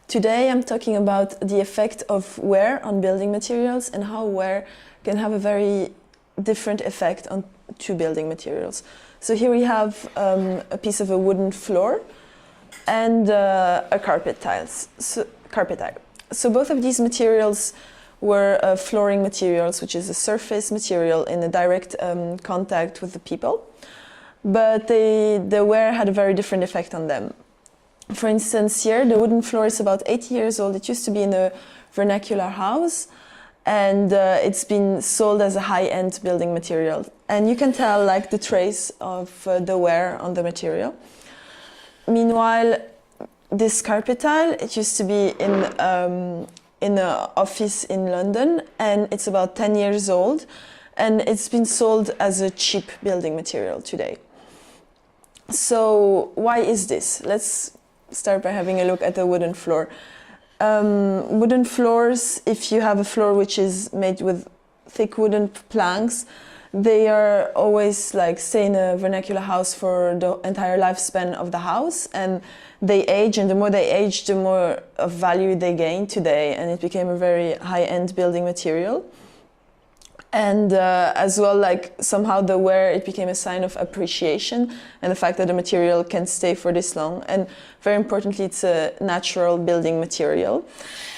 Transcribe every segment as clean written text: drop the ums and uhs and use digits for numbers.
Today I'm talking about the effect of wear on building materials and how wear can have a very different effect on two building materials. So here we have a piece of a wooden floor and a carpet tile. So both of these materials were flooring materials, which is a surface material in a direct contact with the people. But the wear had a very different effect on them. For instance, here the wooden floor is about 80 years old. It used to be in a vernacular house, and it's been sold as a high-end building material. And you can tell like the trace of the wear on the material. Meanwhile, this carpet tile, it used to be in an office in London, and it's about 10 years old, and it's been sold as a cheap building material today. So why is this? Let's start by having a look at the wooden floor. Wooden floors, if you have a floor which is made with thick wooden planks, they are always like stay in a vernacular house for the entire lifespan of the house, and they age, and the more they age, the more of value they gain today, and it became a very high-end building material. And as well, like somehow the wear, it became a sign of appreciation and the fact that the material can stay for this long. And very importantly, it's a natural building material.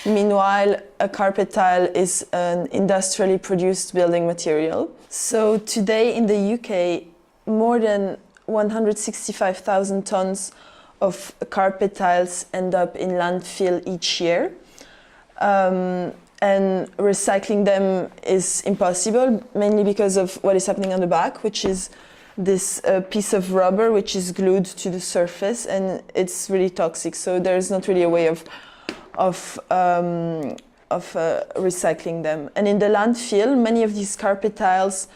Meanwhile, a carpet tile is an industrially produced building material. So today in the UK, more than 165,000 tons of carpet tiles end up in landfill each year. And recycling them is impossible, mainly because of what is happening on the back, which is this piece of rubber which is glued to the surface, and it's really toxic. So there's not really a way of recycling them. And in the landfill, many of these carpet tiles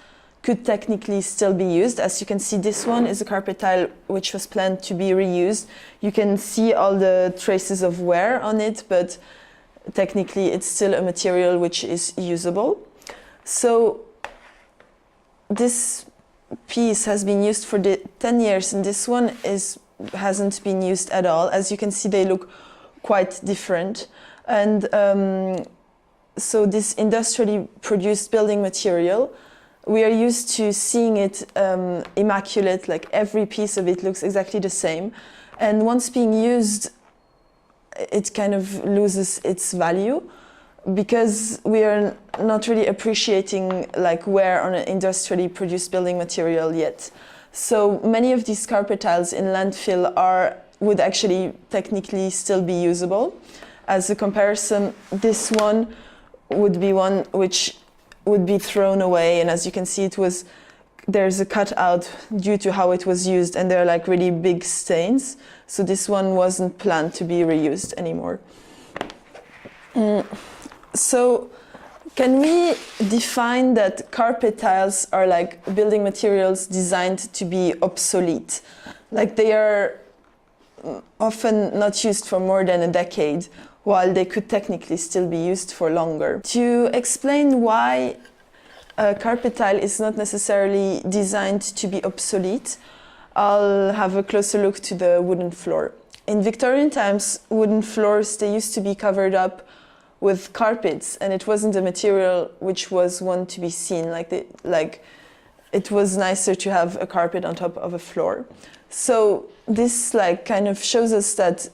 could technically still be used. As you can see, this one is a carpet tile which was planned to be reused. You can see all the traces of wear on it, but technically it's still a material which is usable. So this piece has been used for 10 years, and this one hasn't been used at all. As you can see, they look quite different. And so this industrially produced building material, we are used to seeing it immaculate, like every piece of it looks exactly the same. And once being used, it kind of loses its value because we are not really appreciating like wear on an industrially produced building material yet. So many of these carpet tiles in landfill would actually technically still be usable. As a comparison, this one would be one which would be thrown away, and as you can see, there's a cutout due to how it was used, and they're like really big stains. So this one wasn't planned to be reused anymore. So can we define that carpet tiles are like building materials designed to be obsolete? Like they are often not used for more than a decade, while they could technically still be used for longer. To explain why a carpet tile is not necessarily designed to be obsolete, I'll have a closer look to the wooden floor. In Victorian times, wooden floors, they used to be covered up with carpets, and it wasn't a material which was one to be seen. Like it was nicer to have a carpet on top of a floor. So this like kind of shows us that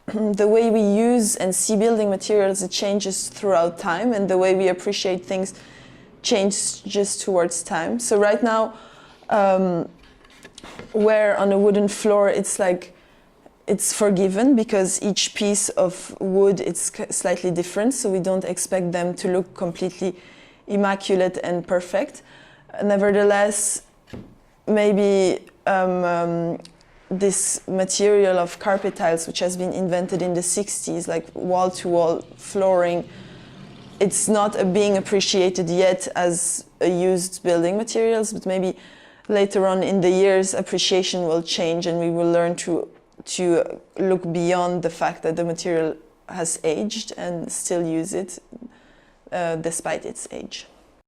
the way we use and see building materials, it changes throughout time, and the way we appreciate things changes just towards time. So right now, wear on a wooden floor, it's forgiven because each piece of wood is slightly different, so we don't expect them to look completely immaculate and perfect. Nevertheless, maybe this material of carpet tiles, which has been invented in the 60s, like wall-to-wall flooring, it's not being appreciated yet as a used building materials, but maybe later on in the years, appreciation will change, and we will learn to look beyond the fact that the material has aged and still use it despite its age.